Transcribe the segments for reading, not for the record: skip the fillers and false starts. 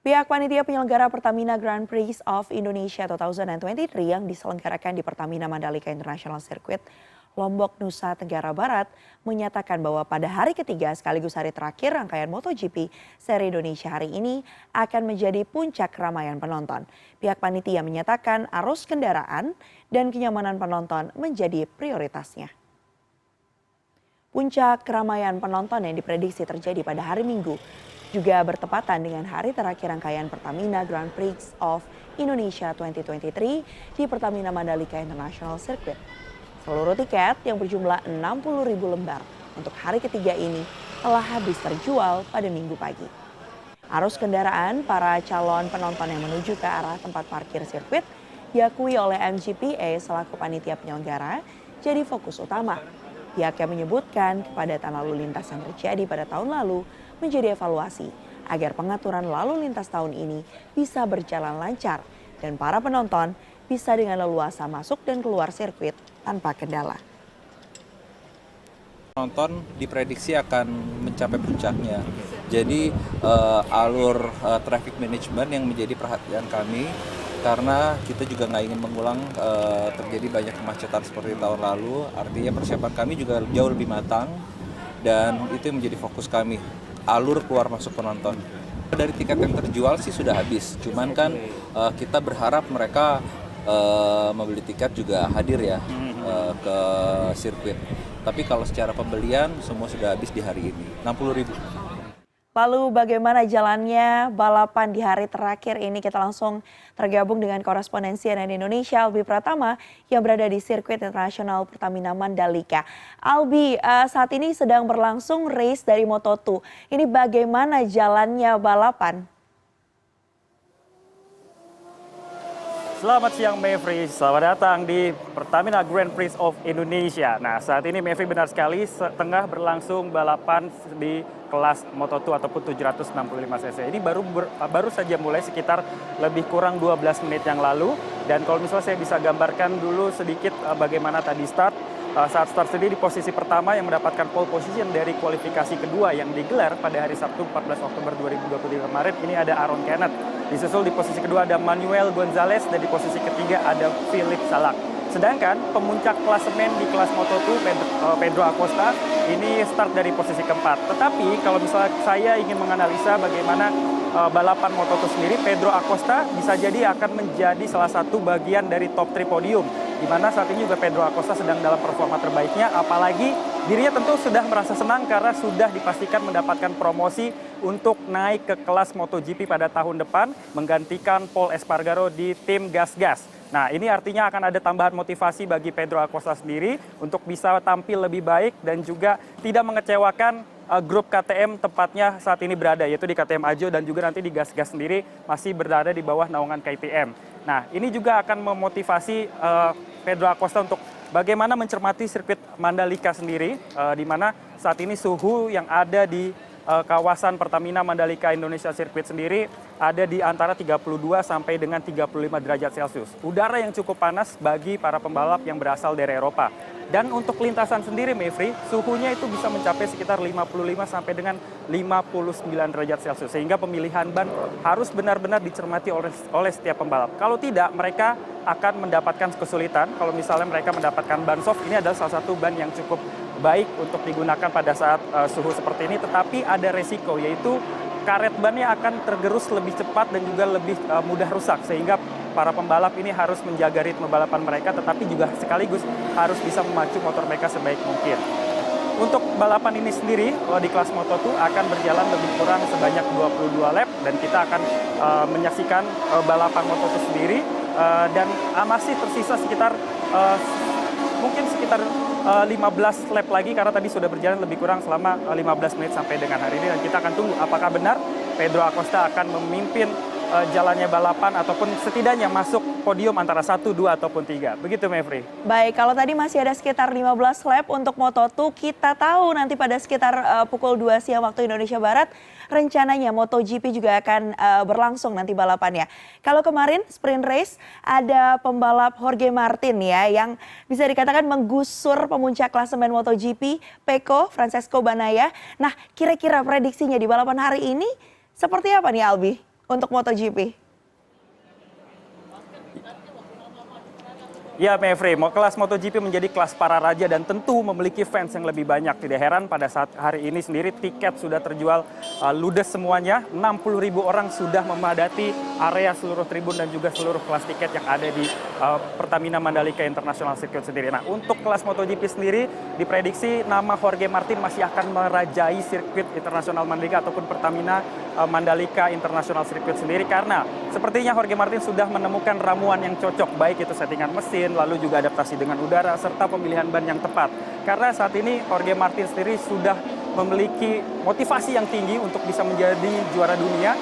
Pihak panitia penyelenggara Pertamina Grand Prix of Indonesia 2023 yang diselenggarakan di Pertamina Mandalika International Circuit, Lombok, Nusa Tenggara Barat, menyatakan bahwa pada hari ketiga sekaligus hari terakhir rangkaian MotoGP seri Indonesia hari ini akan menjadi puncak keramaian penonton. Pihak panitia menyatakan arus kendaraan dan kenyamanan penonton menjadi prioritasnya. Puncak keramaian penonton yang diprediksi terjadi pada hari Minggu juga bertepatan dengan hari terakhir rangkaian Pertamina Grand Prix of Indonesia 2023 di Pertamina Mandalika International Circuit. Seluruh tiket yang berjumlah 60.000 lembar untuk hari ketiga ini telah habis terjual pada Minggu pagi. Arus kendaraan para calon penonton yang menuju ke arah tempat parkir sirkuit diakui oleh MGPA selaku panitia penyelenggara jadi fokus utama. Pihaknya menyebutkan kepadatan lalu lintas yang terjadi pada tahun lalu menjadi evaluasi agar pengaturan lalu lintas tahun ini bisa berjalan lancar dan para penonton bisa dengan leluasa masuk dan keluar sirkuit tanpa kendala. Penonton diprediksi akan mencapai puncaknya. Jadi alur traffic management yang menjadi perhatian kami karena kita juga nggak ingin mengulang terjadi banyak kemacetan seperti tahun lalu. Artinya persiapan kami juga jauh lebih matang dan itu yang menjadi fokus kami. Alur keluar masuk penonton. Dari tiket yang terjual sih sudah habis. Cuman kan kita berharap mereka membeli tiket juga hadir ya ke sirkuit. Tapi kalau secara pembelian semua sudah habis di hari ini. 60.000. Lalu bagaimana jalannya balapan di hari terakhir ini? Kita langsung tergabung dengan korespondensi CNN Indonesia, Albi Pratama, yang berada di sirkuit internasional Pertamina Mandalika. Albi, saat ini sedang berlangsung race dari Moto2. Ini bagaimana jalannya balapan? Selamat siang Mevri, selamat datang di Pertamina Grand Prix of Indonesia. Nah saat ini Mevri benar sekali tengah berlangsung balapan di kelas Moto2 ataupun 765cc. Ini baru saja mulai sekitar lebih kurang 12 menit yang lalu. Dan kalau misalnya saya bisa gambarkan dulu sedikit bagaimana tadi start. Saat start sendiri di posisi pertama yang mendapatkan pole position dari kualifikasi kedua yang digelar pada hari Sabtu 14 Oktober 2023 kemarin, ini ada Aaron Canet. Disusul di posisi kedua ada Manuel Gonzalez dan di posisi ketiga ada Philip Salak. Sedangkan pemuncak klasemen di kelas Moto2 Pedro Acosta ini start dari posisi keempat. Tetapi kalau misalnya saya ingin menganalisa bagaimana balapan Moto2 sendiri, Pedro Acosta bisa jadi akan menjadi salah satu bagian dari top 3 podium. Di mana saat ini juga Pedro Acosta sedang dalam performa terbaiknya, apalagi dirinya tentu sudah merasa senang karena sudah dipastikan mendapatkan promosi untuk naik ke kelas MotoGP pada tahun depan, menggantikan Pol Espargaro di tim Gas-Gas. Nah ini artinya akan ada tambahan motivasi bagi Pedro Acosta sendiri untuk bisa tampil lebih baik dan juga tidak mengecewakan grup KTM tepatnya saat ini berada, yaitu di KTM Ajo dan juga nanti di Gas-Gas sendiri masih berada di bawah naungan KTM. Nah ini juga akan memotivasi Pedro Acosta untuk bagaimana mencermati sirkuit Mandalika sendiri, di mana saat ini suhu yang ada di kawasan Pertamina Mandalika Indonesia Circuit sendiri ada di antara 32 sampai dengan 35 derajat Celcius. Udara yang cukup panas bagi para pembalap yang berasal dari Eropa. Dan untuk lintasan sendiri, Mevri, suhunya itu bisa mencapai sekitar 55 sampai dengan 59 derajat Celcius. Sehingga pemilihan ban harus benar-benar dicermati oleh setiap pembalap. Kalau tidak, mereka akan mendapatkan kesulitan. Kalau misalnya mereka mendapatkan ban soft, ini adalah salah satu ban yang cukup baik untuk digunakan pada saat suhu seperti ini. Tetapi ada resiko, yaitu karet bannya akan tergerus lebih cepat dan juga lebih mudah rusak. Sehingga para pembalap ini harus menjaga ritme balapan mereka, tetapi juga sekaligus harus bisa memacu motor mereka sebaik mungkin. Untuk balapan ini sendiri di kelas Moto2 akan berjalan lebih kurang sebanyak 22 lap dan kita akan menyaksikan balapan Moto2 sendiri dan masih tersisa sekitar mungkin sekitar 15 lap lagi karena tadi sudah berjalan lebih kurang selama 15 menit sampai dengan hari ini dan kita akan tunggu apakah benar Pedro Acosta akan memimpin jalannya balapan ataupun setidaknya masuk podium antara 1, 2 ataupun 3. Begitu Mevri. Baik, kalau tadi masih ada sekitar 15 lap untuk Moto2, kita tahu nanti pada sekitar pukul 2 siang waktu Indonesia Barat rencananya MotoGP juga akan berlangsung nanti balapannya. Kalau kemarin sprint race ada pembalap Jorge Martin ya yang bisa dikatakan menggusur pemuncak klasemen MotoGP, Pecco Francesco Bagnaia. Nah, kira-kira prediksinya di balapan hari ini seperti apa nih Albi? untuk MotoGP? Ya Mevri, kelas MotoGP menjadi kelas para raja dan tentu memiliki fans yang lebih banyak. Tidak heran pada saat hari ini sendiri tiket sudah terjual ludes semuanya. 60.000 orang sudah memadati area seluruh tribun dan juga seluruh kelas tiket yang ada di Pertamina Mandalika International Circuit sendiri. Nah, untuk kelas MotoGP sendiri diprediksi nama Jorge Martin masih akan merajai sirkuit internasional Mandalika ataupun Pertamina Mandalika International Circuit sendiri karena sepertinya Jorge Martin sudah menemukan ramuan yang cocok, baik itu settingan mesin, lalu juga adaptasi dengan udara, serta pemilihan ban yang tepat. Karena saat ini Jorge Martin sendiri sudah memiliki motivasi yang tinggi untuk bisa menjadi juara dunia,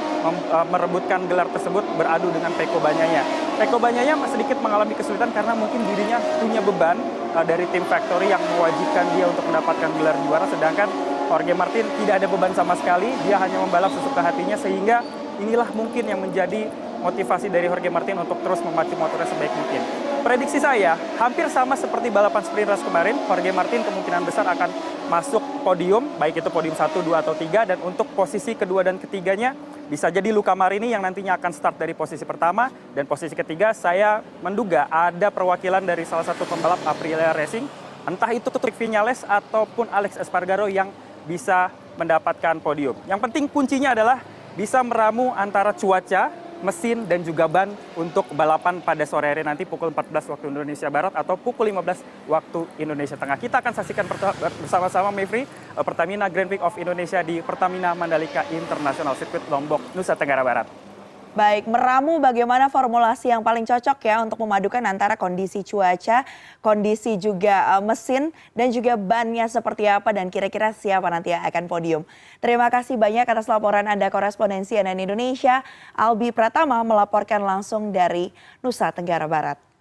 merebutkan gelar tersebut beradu dengan Pecco Bagnaia. Pecco Bagnaia sedikit mengalami kesulitan karena mungkin dirinya punya beban dari tim factory yang mewajibkan dia untuk mendapatkan gelar juara, sedangkan Jorge Martin tidak ada beban sama sekali, dia hanya membalap sesuka hatinya, sehingga inilah mungkin yang menjadi motivasi dari Jorge Martin untuk terus memacu motornya sebaik mungkin. Prediksi saya, hampir sama seperti balapan sprint race kemarin, Jorge Martin kemungkinan besar akan masuk podium, baik itu podium 1, 2, atau 3, dan untuk posisi kedua dan ketiganya, bisa jadi Luca Marini yang nantinya akan start dari posisi pertama, dan posisi ketiga saya menduga ada perwakilan dari salah satu pembalap Aprilia Racing, entah itu Rick Viñales ataupun Alex Espargaro yang bisa mendapatkan podium. Yang penting kuncinya adalah bisa meramu antara cuaca, mesin, dan juga ban untuk balapan pada sore hari nanti pukul 14 waktu Indonesia Barat atau pukul 15 waktu Indonesia Tengah. Kita akan saksikan bersama-sama Mevri Pertamina Grand Prix of Indonesia di Pertamina Mandalika International Circuit Lombok, Nusa Tenggara Barat. Baik, meramu bagaimana formulasi yang paling cocok ya untuk memadukan antara kondisi cuaca, kondisi juga mesin, dan juga bannya seperti apa dan kira-kira siapa nanti yang akan podium. Terima kasih banyak atas laporan Anda korespondensi CNN Indonesia, Albi Pratama melaporkan langsung dari Nusa Tenggara Barat.